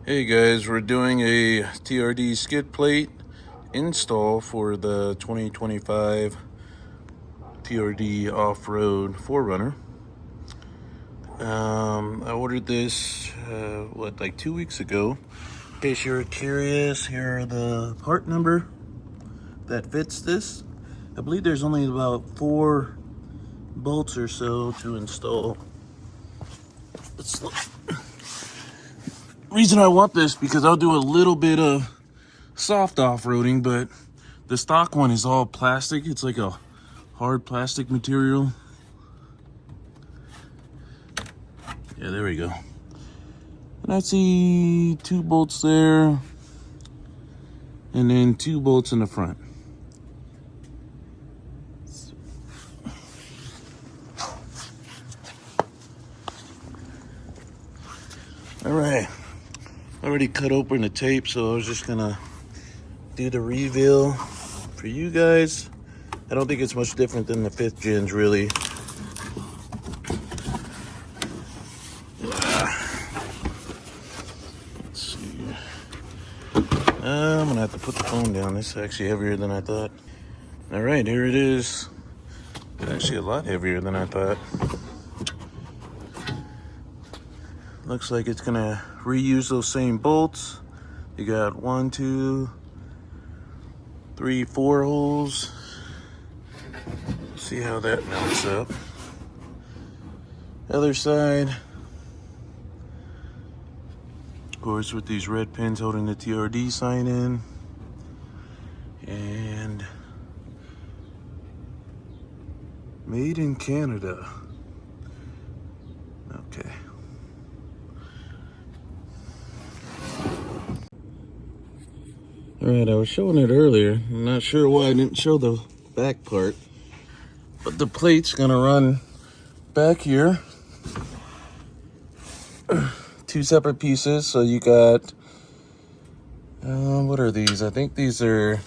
Hey guys, we're doing a TRD skid plate install for the 2025 TRD Off-Road 4Runner. I ordered this, like 2 weeks ago. In case you're curious, here are the part number that fits this. I believe there's only about 4 bolts or so to install. Let's look. Reason I want this because I'll do a little bit of soft off-roading, but the stock one is all plastic. It's like a hard plastic material. Yeah, there we go. And I see 2 bolts there, and then 2 bolts in the front. All right, I already cut open the tape, so I was just gonna do the reveal for you guys. I don't think it's much different than the 5th gens, really. Let's see. I'm gonna have to put the phone down. This is actually heavier than I thought. All right, here it is. It's actually a lot heavier than I thought. Looks like it's gonna reuse those same bolts. You got 1, 2, 3, 4 holes. See how that mounts up. Other side, of course, with these red pins holding the TRD sign in. And made in Canada. Okay. All right, I was showing it earlier. I'm not sure why I didn't show the back part, but the plate's gonna run back here. 2 separate pieces. So you got, what are these? I think these are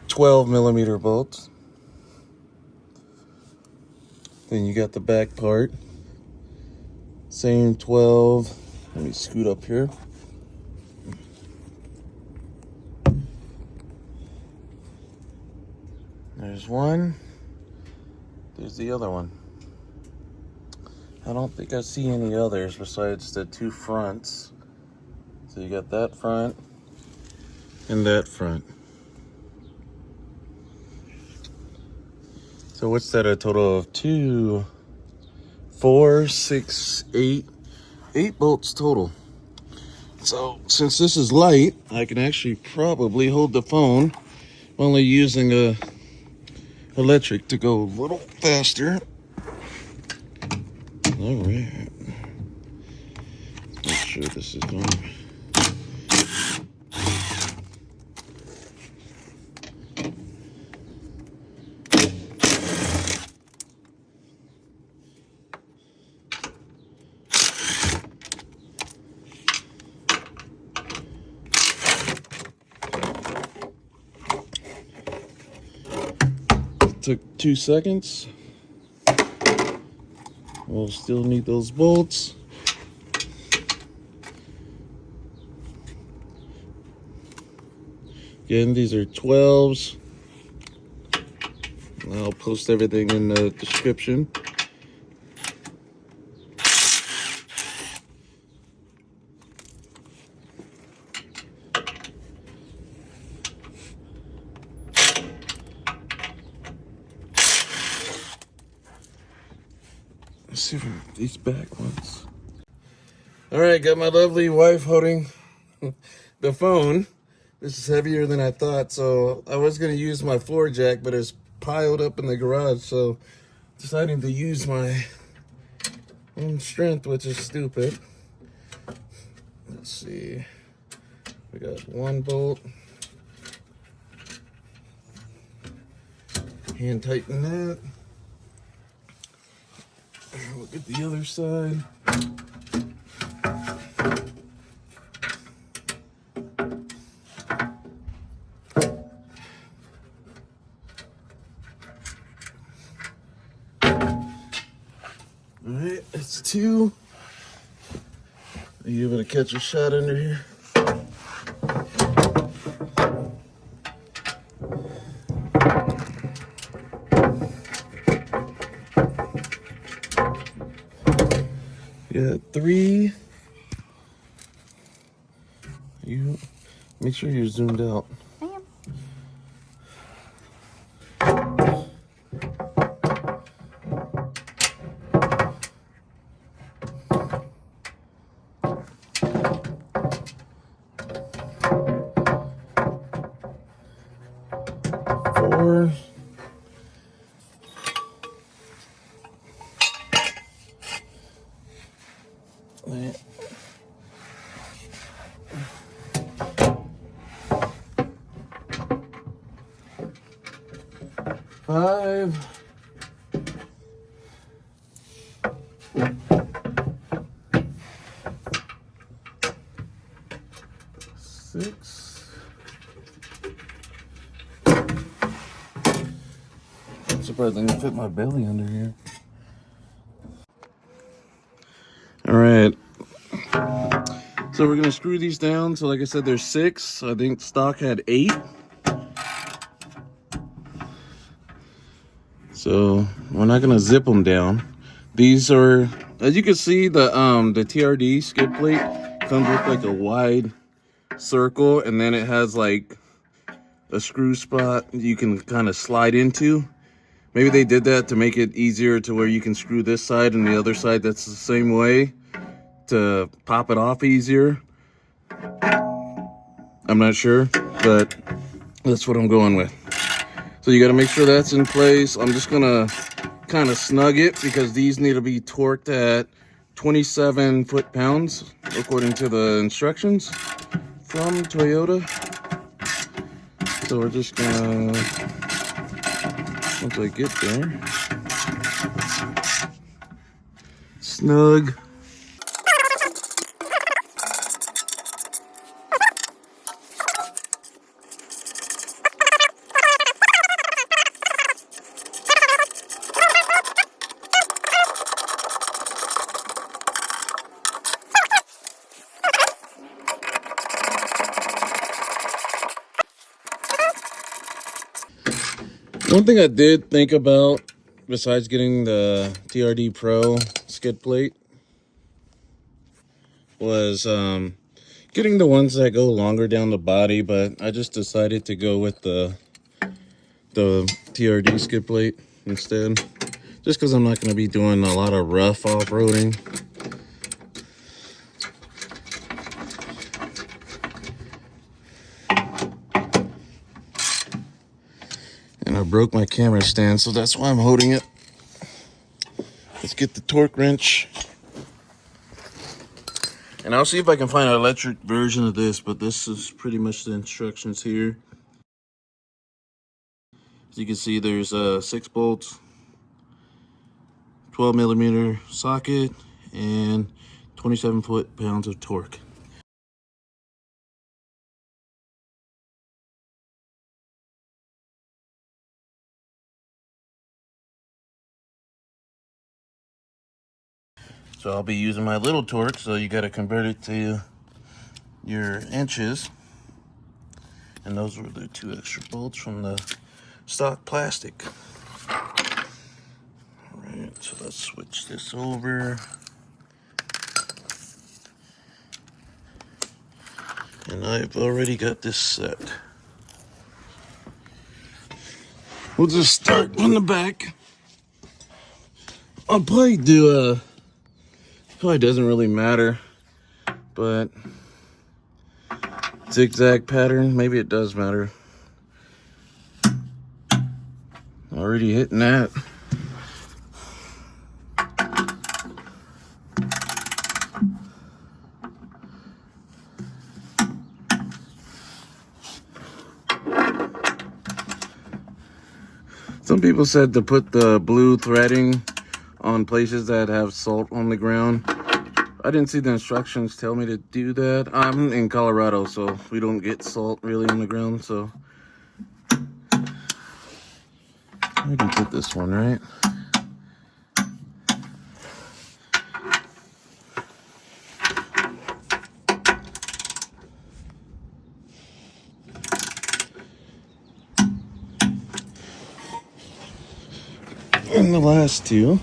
12 millimeter bolts. Then you got the back part, same 12. Let me scoot up here. There's one. There's the other one. I don't think I see any others besides the 2 fronts. So you got that front and that front. So what's that, a total of 2, 4, 6, 8, 8 bolts total. So since this is light, I can actually probably hold the phone. I'm only using a electric to go a little faster. All right. Make sure this is going. Took 2 seconds. We'll still need those bolts. Again, these are 12s. I'll post everything in the description. Let's see if these back ones. All right, got my lovely wife holding the phone. This is heavier than I thought, so I was gonna use my floor jack, but it's piled up in the garage, so deciding to use my own strength, which is stupid. Let's see. We got 1 bolt. Hand tighten that. Look at the other side. All right, it's 2. Be able to catch a shot under here. Yeah, 3. You make sure you're zoomed out. I am. Four. 5. 6. I'm surprised I can fit my belly under here. All right. So we're gonna screw these down. So like I said, there's 6. I think stock had 8. So we're not gonna zip them down. These are, as you can see, the TRD skid plate comes with like a wide circle, and then it has like a screw spot you can kind of slide into. Maybe they did that to make it easier to where you can screw this side and the other side that's the same way to pop it off easier. I'm not sure, but that's what I'm going with. So you got to make sure that's in place. I'm just gonna kind of snug it because these need to be torqued at 27 foot-pounds according to the instructions from Toyota. So we're just gonna, once I get there, snug. One thing I did think about, besides getting the TRD Pro skid plate, was getting the ones that go longer down the body, but I just decided to go with the TRD skid plate instead, just because I'm not going to be doing a lot of rough off-roading. And I broke my camera stand, so that's why I'm holding it. Let's get the torque wrench. And I'll see if I can find an electric version of this, but this is pretty much the instructions here. As you can see, there's 6 bolts, 12 millimeter socket, and 27 foot-pounds of torque. So I'll be using my little torque, so you got to convert it to your inches. And those were the 2 extra bolts from the stock plastic. Alright, so let's switch this over. And I've already got this set. We'll just start from the back. I'll probably do probably doesn't really matter, but zigzag pattern, maybe it does matter. Already hitting that. Some people said to put the blue threading on places that have salt on the ground. I didn't see the instructions tell me to do that. I'm in Colorado, so we don't get salt really on the ground, so I can put this one, right? And the last two.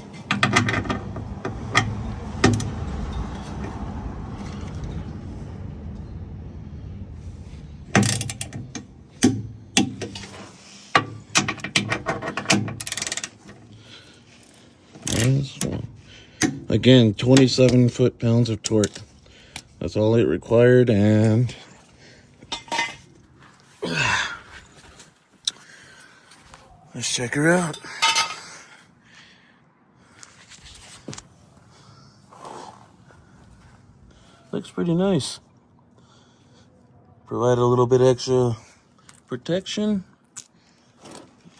This one. Again, 27 foot-pounds of torque. That's all it required, and let's check her out. Looks pretty nice. Provide a little bit extra protection,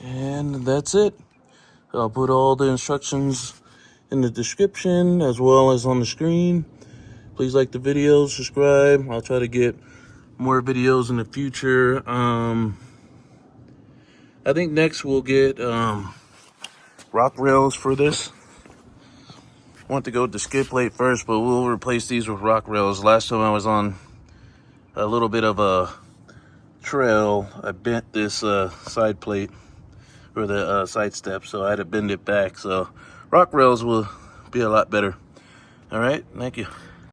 and that's it. I'll put all the instructions in the description as well as on the screen. Please like the video, subscribe. I'll try to get more videos in the future. I think next we'll get rock rails for this. I want to go with the skid plate first, but we'll replace these with rock rails. Last time I was on a little bit of a trail, I bent this side plate or the side step, so I had to bend it back. So rock rails will be a lot better. All right, thank you.